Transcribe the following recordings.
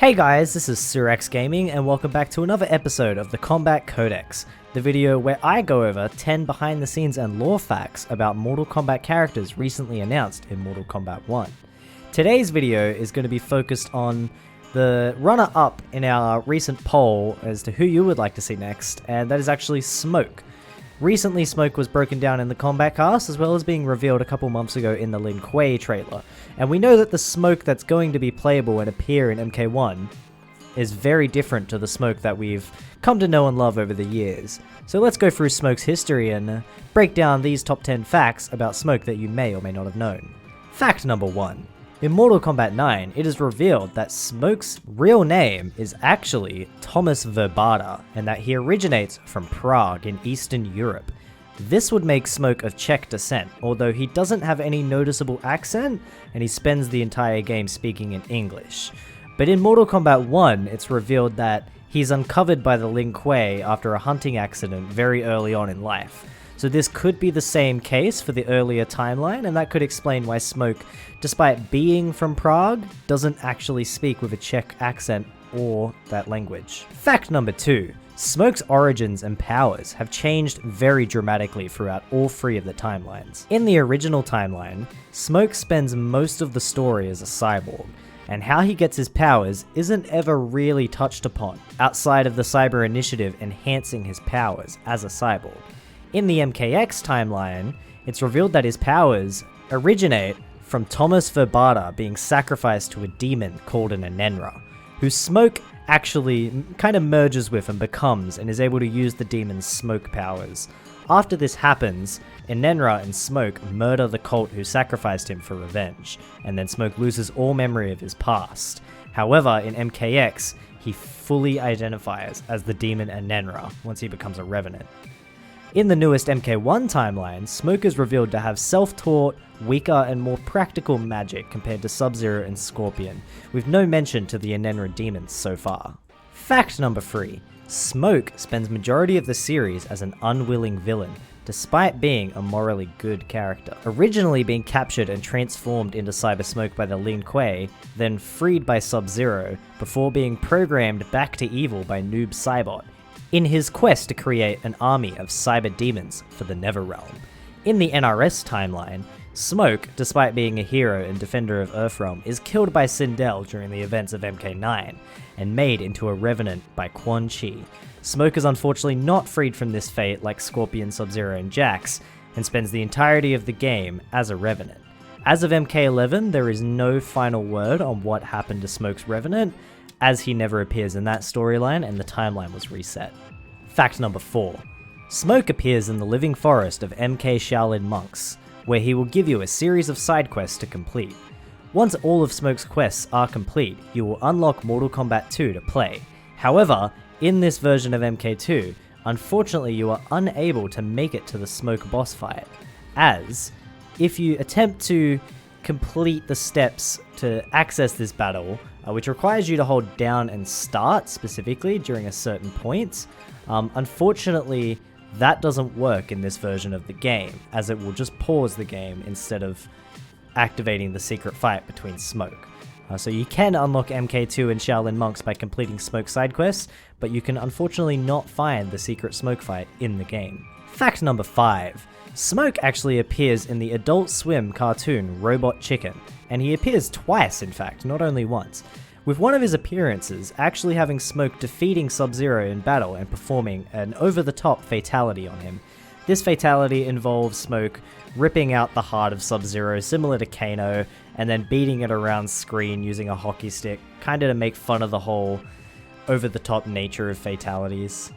Hey guys, this is Surex Gaming and welcome back to another episode of the Kombat Codex, the video where I go over 10 behind the scenes and lore facts about Mortal Kombat characters recently announced in Mortal Kombat 1. Today's video is going to be focused on the runner-up in our recent poll as to who you would like to see next, and that is actually Smoke. Recently, Smoke was broken down in the Kombat cast, as well as being revealed a couple months ago in the Lin Kuei trailer. And we know that the Smoke that's going to be playable and appear in MK1 is very different to the Smoke that we've come to know and love over the years. So let's go through Smoke's history and break down these top 10 facts about Smoke that you may or may not have known. Fact number 1. In Mortal Kombat 9, it is revealed that Smoke's real name is actually Thomas Verbada, and that he originates from Prague in Eastern Europe. This would make Smoke of Czech descent, although he doesn't have any noticeable accent, and he spends the entire game speaking in English. But in Mortal Kombat 1, it's revealed that he's uncovered by the Lin Kuei after a hunting accident very early on in life. So this could be the same case for the earlier timeline, and that could explain why Smoke, despite being from Prague, doesn't actually speak with a Czech accent or that language. Fact number 2. Smoke's origins and powers have changed very dramatically throughout all three of the timelines. In the original timeline, Smoke spends most of the story as a cyborg, and how he gets his powers isn't ever really touched upon, outside of the Cyber Initiative enhancing his powers as a cyborg. In the MKX timeline, it's revealed that his powers originate from Thomas Verbada being sacrificed to a demon called an Enenra, who Smoke actually kind of merges with and becomes, and is able to use the demon's smoke powers. After this happens, Enenra and Smoke murder the cult who sacrificed him for revenge, and then Smoke loses all memory of his past. However, in MKX, he fully identifies as the demon Enenra once he becomes a Revenant. In the newest MK1 timeline, Smoke is revealed to have self-taught, weaker and more practical magic compared to Sub-Zero and Scorpion, with no mention to the Enenra demons so far. Fact number 3. Smoke spends majority of the series as an unwilling villain, despite being a morally good character. Originally being captured and transformed into Cyber Smoke by the Lin Kuei, then freed by Sub-Zero, before being programmed back to evil by Noob Saibot, in his quest to create an army of cyber demons for the Netherrealm. In the NRS timeline, Smoke, despite being a hero and defender of Earthrealm, is killed by Sindel during the events of MK9, and made into a Revenant by Quan Chi. Smoke is unfortunately not freed from this fate like Scorpion, Sub-Zero and Jax, and spends the entirety of the game as a Revenant. As of MK11, there is no final word on what happened to Smoke's Revenant, as he never appears in that storyline and the timeline was reset. Fact number 4. Smoke appears in the Living Forest of MK Shaolin Monks, where he will give you a series of side quests to complete. Once all of Smoke's quests are complete, you will unlock Mortal Kombat 2 to play. However, in this version of MK2, unfortunately you are unable to make it to the Smoke boss fight, as if you attempt to complete the steps to access this battle, which requires you to hold down and start specifically during a certain point. Unfortunately, that doesn't work in this version of the game, as it will just pause the game instead of activating the secret fight between Smoke. So you can unlock MK2 and Shaolin Monks by completing Smoke side quests, but you can unfortunately not find the secret Smoke fight in the game. Fact number 5. Smoke actually appears in the Adult Swim cartoon Robot Chicken, and he appears twice in fact, not only once, with one of his appearances actually having Smoke defeating Sub-Zero in battle and performing an over-the-top fatality on him. This fatality involves Smoke ripping out the heart of Sub-Zero similar to Kano, and then beating it around screen using a hockey stick, kinda to make fun of the whole over-the-top nature of fatalities.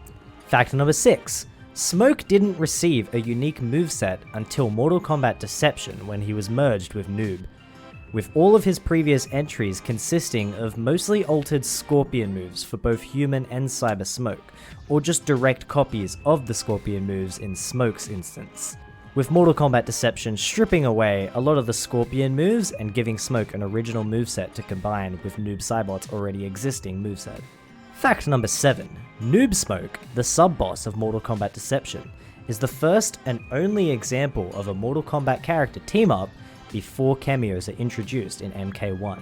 Fact number 6. Smoke didn't receive a unique moveset until Mortal Kombat Deception when he was merged with Noob, with all of his previous entries consisting of mostly altered Scorpion moves for both human and Cyber Smoke, or just direct copies of the Scorpion moves in Smoke's instance, with Mortal Kombat Deception stripping away a lot of the Scorpion moves and giving Smoke an original moveset to combine with Noob Saibot's already existing moveset. Fact number 7. Noob Smoke, the sub-boss of Mortal Kombat Deception, is the first and only example of a Mortal Kombat character team-up before cameos are introduced in MK1.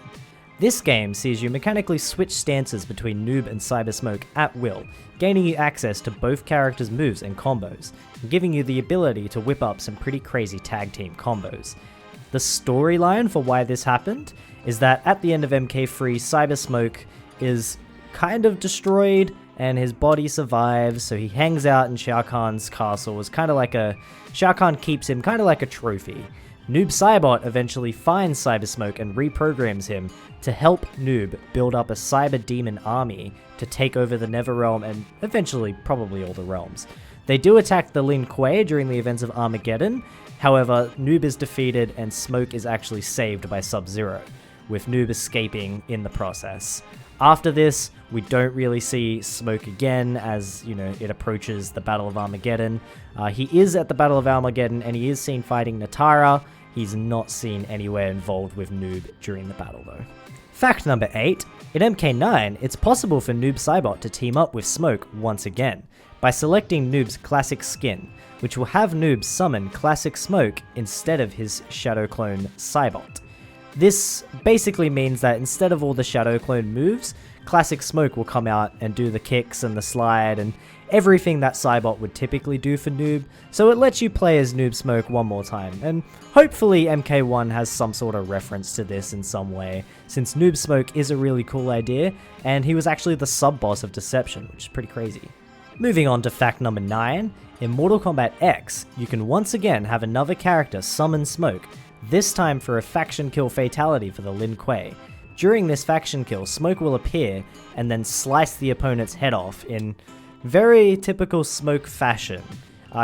This game sees you mechanically switch stances between Noob and Cybersmoke at will, gaining you access to both characters' moves and combos, and giving you the ability to whip up some pretty crazy tag team combos. The storyline for why this happened is that at the end of MK3, Cybersmoke is kind of destroyed and his body survives, so he hangs out in Shao Kahn's castle. Shao Kahn keeps him kind of like a trophy. Noob Saibot eventually finds Cybersmoke and reprograms him to help Noob build up a cyber demon army to take over the Netherrealm and eventually probably all the realms. They do attack the Lin Kuei during the events of Armageddon, however, Noob is defeated and Smoke is actually saved by Sub-Zero, with Noob escaping in the process. After this, we don't really see Smoke again as, it approaches the Battle of Armageddon. He is at the Battle of Armageddon and he is seen fighting Natara. He's not seen anywhere involved with Noob during the battle though. Fact number 8. In MK9, it's possible for Noob Saibot to team up with Smoke once again, by selecting Noob's classic skin, which will have Noob summon classic Smoke instead of his shadow clone Saibot. This basically means that instead of all the shadow clone moves, classic Smoke will come out and do the kicks and the slide and everything that Saibot would typically do for Noob, so it lets you play as Noob Smoke one more time, and hopefully MK1 has some sort of reference to this in some way, since Noob Smoke is a really cool idea, and he was actually the sub-boss of Deception, which is pretty crazy. Moving on to fact number 9, in Mortal Kombat X, you can once again have another character summon Smoke, this time for a faction kill fatality for the Lin Kuei. During this faction kill, Smoke will appear and then slice the opponent's head off in very typical Smoke fashion.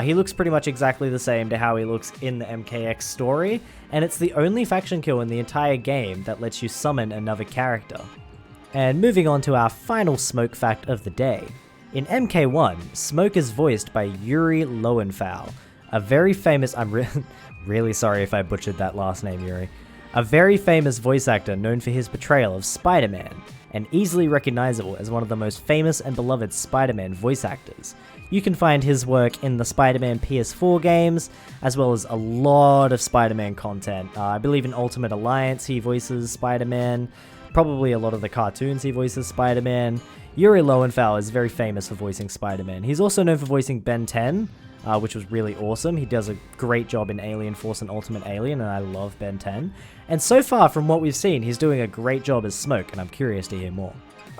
He looks pretty much exactly the same to how he looks in the MKX story, and it's the only faction kill in the entire game that lets you summon another character. And moving on to our final Smoke fact of the day. In MK1, Smoke is voiced by Yuri Lowenthal, a very famous, I'm really sorry if I butchered that last name, Yuri, a very famous voice actor known for his portrayal of Spider-Man, and easily recognizable as one of the most famous and beloved Spider-Man voice actors. You can find his work in the Spider-Man PS4 games, as well as a lot of Spider-Man content. I believe in Ultimate Alliance he voices Spider-Man, probably a lot of the cartoons he voices Spider-Man. Yuri Lowenthal is very famous for voicing Spider-Man. He's also known for voicing Ben 10, which was really awesome. He does a great job in Alien Force and Ultimate Alien, and I love Ben 10. And so far, from what we've seen, he's doing a great job as Smoke, and I'm curious to hear more.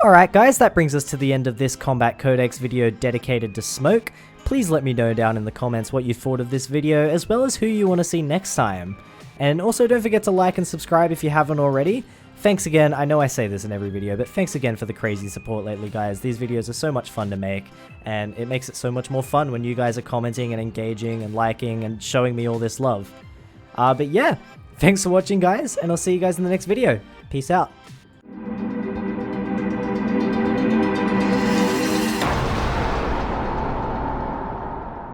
Alright guys, that brings us to the end of this Kombat Kodex video dedicated to Smoke. Please let me know down in the comments what you thought of this video, as well as who you want to see next time. And also don't forget to like and subscribe if you haven't already. Thanks again, I know I say this in every video, but thanks again for the crazy support lately, guys. These videos are so much fun to make, and it makes it so much more fun when you guys are commenting and engaging and liking and showing me all this love. But yeah, thanks for watching, guys, and I'll see you guys in the next video. Peace out.